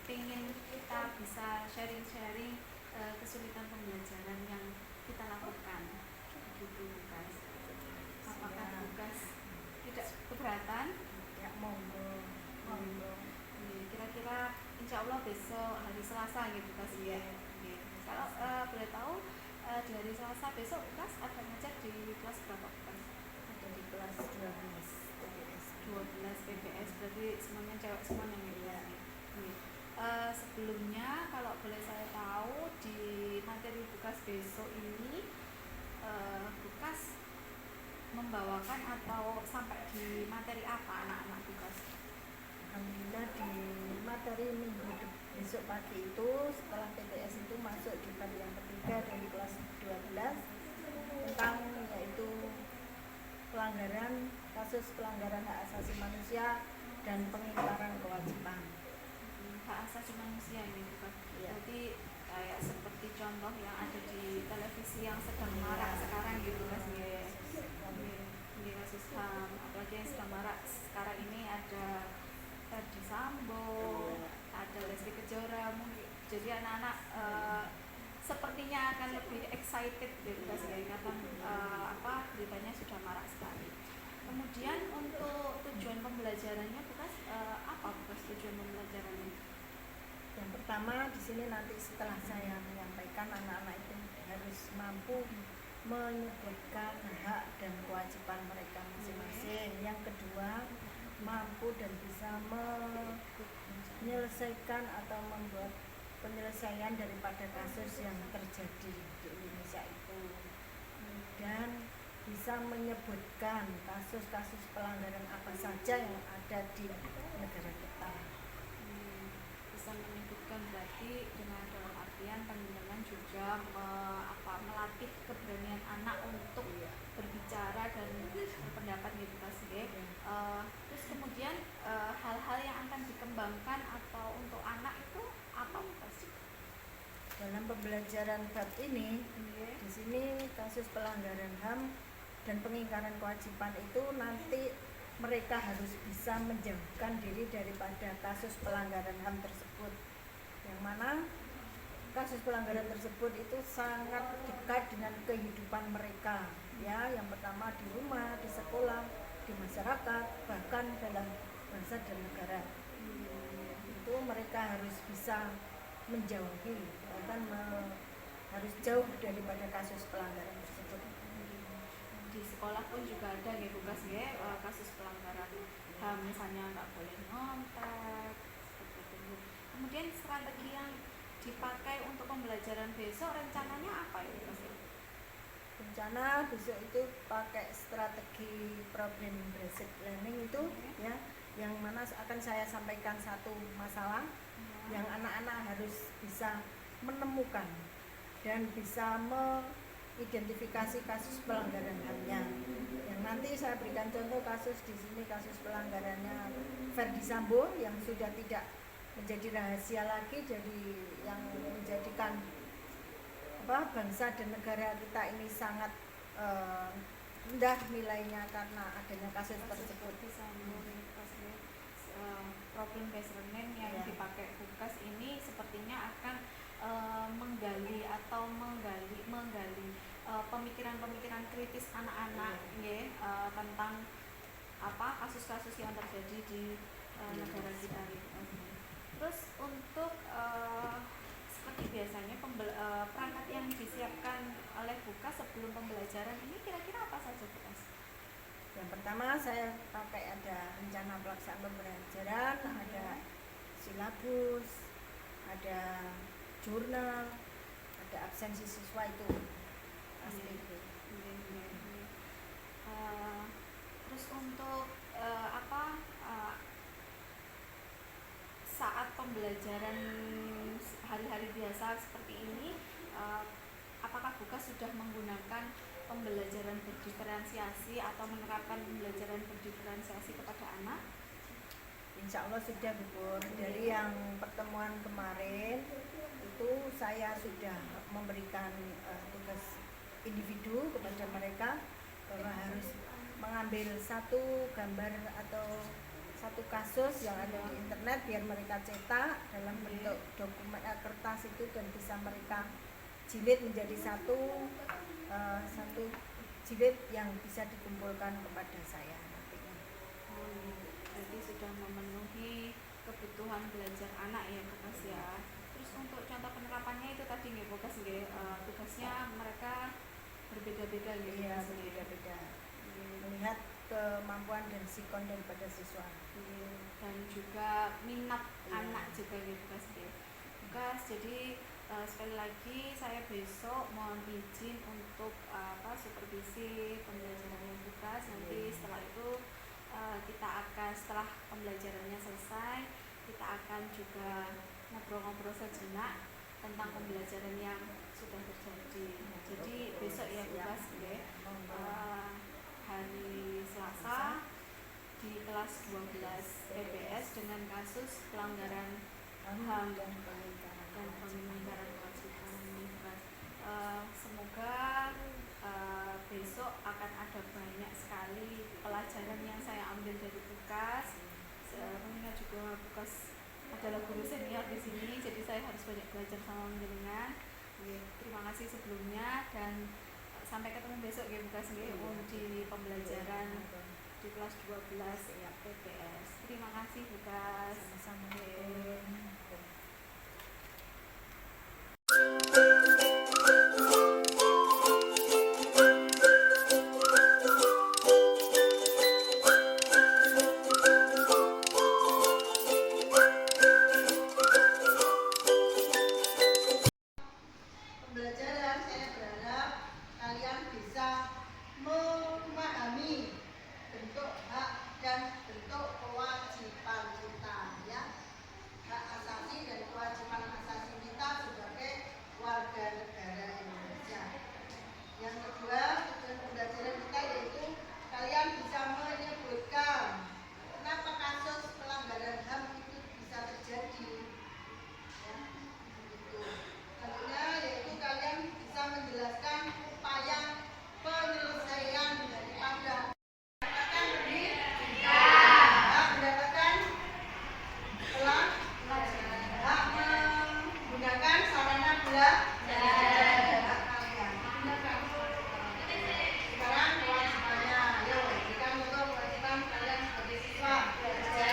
pengen kita bisa sharing-sharing kesulitan pembelajaran yang kita lakukan gitu guys. Apakah tugas tidak keberatan? Ya, monggo. Kira-kira insya Allah besok hari Selasa gitu Kas ya. Kalau boleh tahu di hari Selasa besok Kas ada ngajar di kelas berapa Kas? Ada di kelas 12 PBS. 12 PBS, berarti semuanya cewek semuanya gitu ya. Sebelumnya kalau boleh saya tahu di materi Bukas besok ini Bukas membawakan atau sampai di materi apa anak-anak Bukas? Alhamdulillah di materi minggu besok pagi itu setelah PTS itu masuk di bab yang ketiga dari kelas 12 tentang yaitu kasus pelanggaran hak asasi manusia dan pengingkaran kewajiban. Hak asasi manusia ini Bukas. Ya. Jadi kayak seperti contoh yang ada di televisi yang sedang marak sekarang gitu Mas ya. Di kasus HAM, apalagi yang sedang marak sekarang ini ada Ferdi Sambo, ada Lesti Kejora, mungkin jadi anak-anak sepertinya akan lebih excited gitu Mas ya, karena beritanya sudah marak sekali. Kemudian untuk tujuan pembelajarannya Bukas apa Bukas tujuan pembelajarannya? Yang pertama di sini nanti setelah saya menyampaikan anak-anak itu harus mampu menyebutkan hak dan kewajiban mereka masing-masing. Yang kedua, mampu dan bisa menyelesaikan atau membuat penyelesaian daripada kasus yang terjadi di Indonesia itu, dan bisa menyebutkan kasus-kasus pelanggaran apa saja yang ada di negara kita. Bisa menyebutkan berarti dengan dalam artian teman-teman juga melatih keberanian anak untuk berbicara dan berpendapat gitu Mas ya. Terus kemudian hal-hal yang akan dikembangkan atau untuk anak itu apa Mas? Dalam pembelajaran bab ini, di sini kasus pelanggaran HAM dan pengingkaran kewajiban itu nanti mereka harus bisa menjauhkan diri daripada kasus pelanggaran HAM tersebut, yang mana kasus pelanggaran tersebut itu sangat dekat dengan kehidupan mereka, ya. Yang pertama di rumah, di sekolah, di masyarakat, bahkan dalam bangsa dan negara. Itu mereka harus bisa menjauhi, bahkan harus jauh daripada kasus pelanggaran tersebut. Di sekolah pun juga ada ya Bukas ya, kasus pelanggaran HAM, misalnya nggak boleh ngontak seperti itu. Kemudian strategi yang dipakai untuk pembelajaran besok rencananya apa ya Bukas? Rencana besok itu pakai strategi problem based learning itu, ya, yang mana akan saya sampaikan satu masalah yang anak-anak harus bisa menemukan dan bisa mengidentifikasi kasus pelanggaran HAM-nya. Yang nanti saya berikan contoh kasus di sini, kasus pelanggarannya Ferdi Sambo yang sudah tidak menjadi rahasia lagi, jadi yang menjadikan bangsa dan negara kita ini sangat rendah nilainya karena adanya kasus tersebut. Problem based learning yang dipakai Bukas ini sepertinya akan menggali pemikiran-pemikiran kritis anak-anak tentang kasus-kasus yang terjadi di negara kita. Terus untuk seperti biasanya perangkat yang disiapkan oleh Bukas sebelum pembelajaran ini kira-kira apa saja Bukas? Yang pertama saya pakai ada rencana pelaksanaan pembelajaran, ada silabus, ada jurnal, ada absensi siswa itu asli itu. Terus untuk saat pembelajaran hari-hari biasa seperti ini, apakah Bukas sudah menggunakan pembelajaran berdiferensiasi atau menerapkan pembelajaran berdiferensiasi kepada anak? Insya Allah sudah Bu. Dari yang pertemuan kemarin itu saya sudah memberikan tugas individu kepada mereka bahwa harus mengambil satu gambar atau satu kasus yang ada di internet biar mereka cetak dalam bentuk dokumen kertas itu dan bisa mereka jilid menjadi satu jilid yang bisa dikumpulkan kepada saya nantinya. Jadi sudah memenuhi kebutuhan belajar anak ya Bukas ya. Terus untuk contoh penerapannya itu tadi nggih Bukas nggih, tugasnya mereka berbeda-beda gitu. Iya, berbeda-beda. Melihat kemampuan dan sikon daripada siswa. Dan juga minat anak juga gitu Bukas nggih. Bukas, jadi sekali lagi saya besok mohon izin untuk supervisi pembelajarannya Bukas. Nanti setelah itu kita akan, setelah pembelajarannya selesai, kita akan juga ngobrol-ngobrol sejenak tentang pembelajaran yang sudah terjadi. Jadi besok ya Bukas ya, hari Selasa di kelas 12 PBS dengan kasus pelanggaran HAM dan pengingkaran kewajiban Bukas. Semoga besok akan ada banyak sekali pelajaran yang saya ambil dari Bukas. Mengingat juga Bukas adalah guru senior di sini, jadi saya harus banyak belajar sama jenengan. Terima kasih sebelumnya dan sampai ketemu besok ya Bukas di pembelajaran di kelas 12 ya PPS. Terima kasih Bukas. Sama-sama. Pembelajaran saya berharap kalian bisa memahami bentuk hak dan bentuk kewajiban kita ya. Hak asasi dan kewajiban asasi kita sebagai warga negara Indonesia. Yang kedua, tujuan pembelajaran kita yaitu kalian bisa menyebutkan kenapa kasus pelanggaran HAM itu bisa terjadi. Ya, gitu. Selanjutnya yaitu kalian bisa menjelaskan upaya penyelesaian daripada mendapatkan mendapatkan telah hak menggunakan sarana belajar kalian. Sekarang kewajibannya, ayo berikan untuk kewajiban kalian sebagai siswa belajar.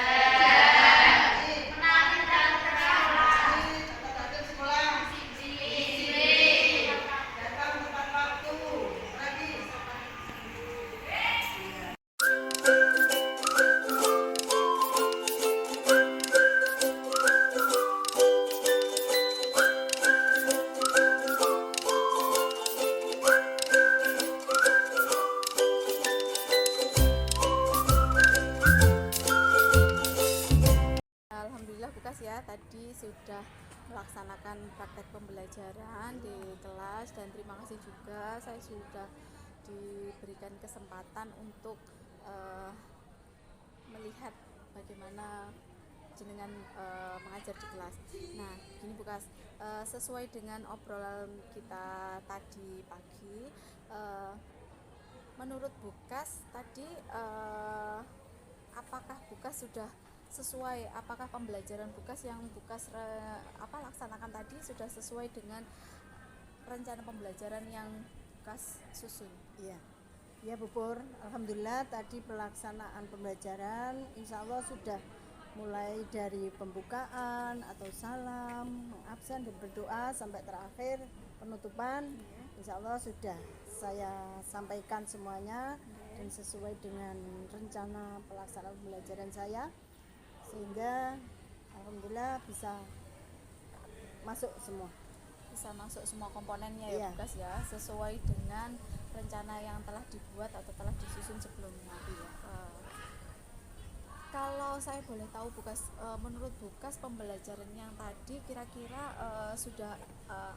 Alhamdulillah Bukas ya, tadi sudah melaksanakan praktek pembelajaran di kelas dan terima kasih juga saya sudah diberikan kesempatan untuk melihat bagaimana jenengan mengajar di kelas. Nah, gini Bukas, sesuai dengan obrolan kita tadi pagi, menurut Bukas tadi apakah Bukas sudah sesuai, apakah pembelajaran Bukas yang Bukas laksanakan tadi sudah sesuai dengan rencana pembelajaran yang Bukas susun? Iya. Ya Bu Pur, alhamdulillah tadi pelaksanaan pembelajaran insya Allah sudah mulai dari pembukaan atau salam, absen dan berdoa sampai terakhir penutupan. Insya Allah sudah saya sampaikan semuanya dan sesuai dengan rencana pelaksanaan pembelajaran saya, sehingga alhamdulillah bisa masuk semua komponennya ya Bukas ya, sesuai dengan rencana yang telah dibuat atau telah disusun sebelumnya. Kalau saya boleh tahu Bukas, menurut Bukas pembelajaran yang tadi kira-kira sudah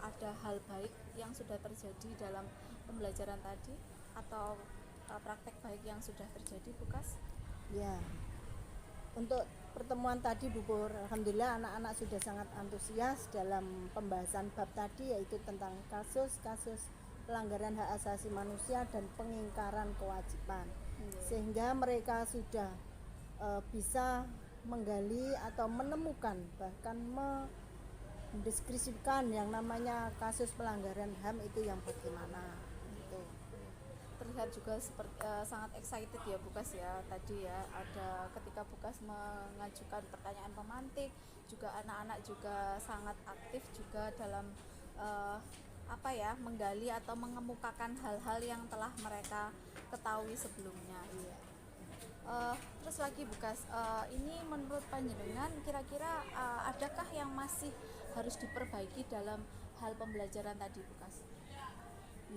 ada hal baik yang sudah terjadi dalam pembelajaran tadi atau praktek baik yang sudah terjadi Bukas? Ya, untuk pertemuan tadi Bu Pur, alhamdulillah anak-anak sudah sangat antusias dalam pembahasan bab tadi, yaitu tentang kasus-kasus pelanggaran hak asasi manusia dan pengingkaran kewajiban. Sehingga mereka sudah bisa menggali atau menemukan bahkan mendeskripsikan yang namanya kasus pelanggaran HAM itu yang bagaimana gitu. Terlihat juga seperti sangat excited ya Bukas ya tadi ya, ada ketika Bukas mengajukan pertanyaan pemantik juga anak-anak juga sangat aktif juga dalam menggali atau mengemukakan hal-hal yang telah mereka ketahui sebelumnya. Iya. Terus lagi Bukas, ini menurut panjenengan kira-kira adakah yang masih harus diperbaiki dalam hal pembelajaran tadi Bukas?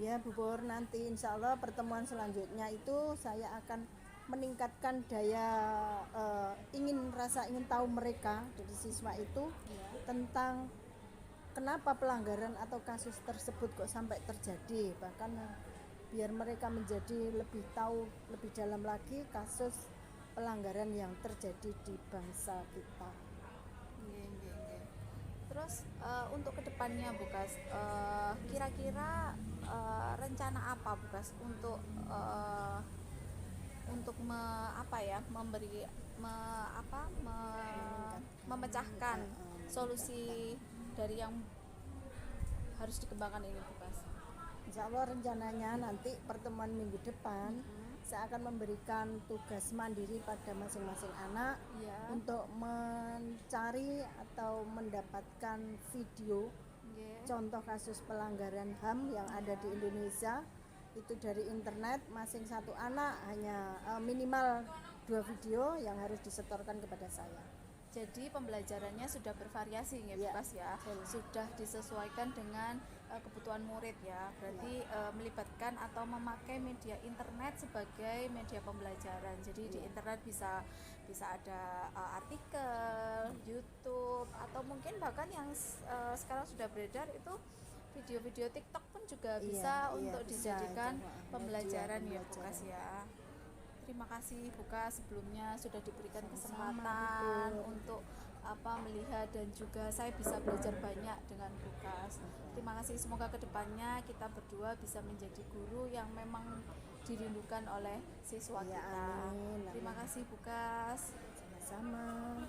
Ya Bu Pur, nanti insya Allah pertemuan selanjutnya itu saya akan meningkatkan daya ingin tahu mereka dari siswa itu tentang kenapa pelanggaran atau kasus tersebut kok sampai terjadi, bahkan biar mereka menjadi lebih tahu lebih dalam lagi kasus pelanggaran yang terjadi di bangsa kita. Nggih. Terus untuk kedepannya Bukas, kira-kira rencana apa Bukas untuk memecahkan solusi dari yang harus dikembangkan ini Bukas? Insya Allah rencananya nanti pertemuan minggu depan saya akan memberikan tugas mandiri pada masing-masing anak Iya. untuk mencari atau mendapatkan video Nggih. contoh kasus pelanggaran HAM yang ada di Indonesia itu dari internet. Masing satu anak hanya minimal 2 video yang harus disetorkan kepada saya. Jadi pembelajarannya sudah bervariasi ya Ya, Bukas ya, betul. sudah disesuaikan dengan kebutuhan murid ya. Berarti melibatkan atau memakai media internet sebagai media pembelajaran. Jadi di internet bisa ada artikel, YouTube, atau mungkin bahkan yang sekarang sudah beredar itu video-video TikTok pun juga bisa untuk bisa, dijadikan itu, pembelajaran media ya Bukas ya. Terima kasih Bukas sebelumnya sudah diberikan Sama-sama, kesempatan Bu. untuk melihat dan juga saya bisa belajar banyak dengan Bukas. Terima kasih, semoga kedepannya kita berdua bisa menjadi guru yang memang dirindukan oleh siswa Ya, kita. amin. Terima kasih Bukas. Sama-sama.